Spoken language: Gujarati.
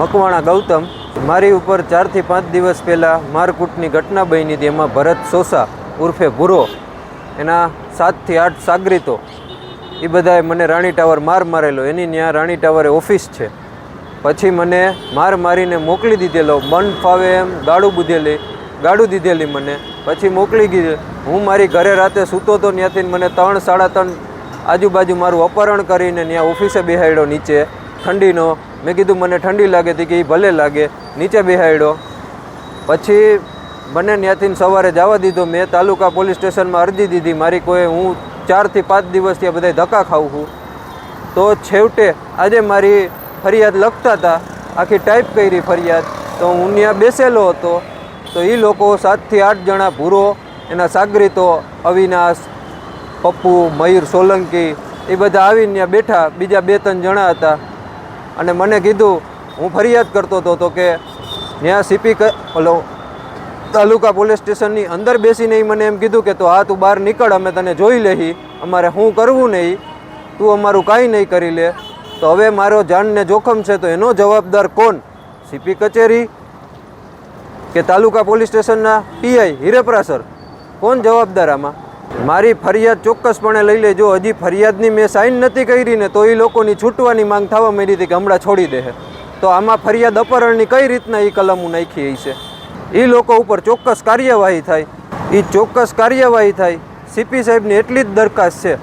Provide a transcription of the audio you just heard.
મકવાણા ગૌતમ. મારી ઉપર 4 થી 5 દિવસ પહેલાં મારકૂટની ઘટના બની હતી. એમાં ભરત સોસા ઉર્ફે ભૂરો, એના 7 થી 8 સાગરીતો, એ બધાએ મને રાણી ટાવર માર મારેલો. એની ત્યાં રાણી ટાવરે ઓફિસ છે. પછી મને માર મારીને મોકલી દીધેલો. મન ફાવે એમ ગાડું દીધેલી મને. પછી મોકલી ગઈ. હું મારી ઘરે રાતે સૂતો તો, ત્યાંથી મને 3 સાડા 3 આજુબાજુ મારું અપહરણ કરીને ત્યાં ઓફિસે બેહાડ્યો નીચે ઠંડીનો. મેં કીધું મને ઠંડી લાગે હતી કે એ ભલે લાગે, નીચે બેહાડ્યો. પછી મને ત્યાંથી સવારે જવા દીધો. મેં તાલુકા પોલીસ સ્ટેશનમાં અરજી દીધી મારી. હું 4 થી 5 દિવસ ત્યાં બધા ધક્કા ખાઉં છું. તો છેવટે આજે મારી ફરિયાદ લખતા હતા, આખી ટાઈપ કરી ફરિયાદ. તો હું ત્યાં બેસેલો હતો. તો એ લોકો 7 થી 8 જણા, ભૂરો, એના સાગરીતો અવિનાશ, પપ્પુ, મયુર સોલંકી, એ બધા આવીને ત્યાં બેઠા. બીજા 2-3 જણા હતા. અને મને કીધું, હું ફરિયાદ કરતો હતો તો કે ત્યાં સીપી તાલુકા પોલીસ સ્ટેશનની અંદર બેસીને મને એમ કીધું કે તો તું બહાર નીકળ, અમે તને જોઈ લઈ, અમારે શું કરવું નહીં, તું અમારું કાંઈ નહીં કરી લે. તો હવે મારો જાનને જોખમ છે, તો એનો જવાબદાર કોણ? સીપી કચેરી કે તાલુકા પોલીસ સ્ટેશનના પીઆઈ હિરેપરા સર? કોણ જવાબદાર આમાં? મારી ફરિયાદ ચોક્કસપણે લઈ લેજો. હજી ફરિયાદની મેં સાઇન નથી કરી ને તો એ લોકોની છૂટવાની માંગ થવા માંડી હતી કે હમણાં છોડી દે. તો આમાં ફરિયાદ અપહરણની કઈ રીતના એ કલમો નાખી છે? એ લોકો ઉપર ચોક્કસ કાર્યવાહી થાય. એ ચોક્કસ કાર્યવાહી થાય. સીપી સાહેબની એટલી જ દરખાસ્ત છે.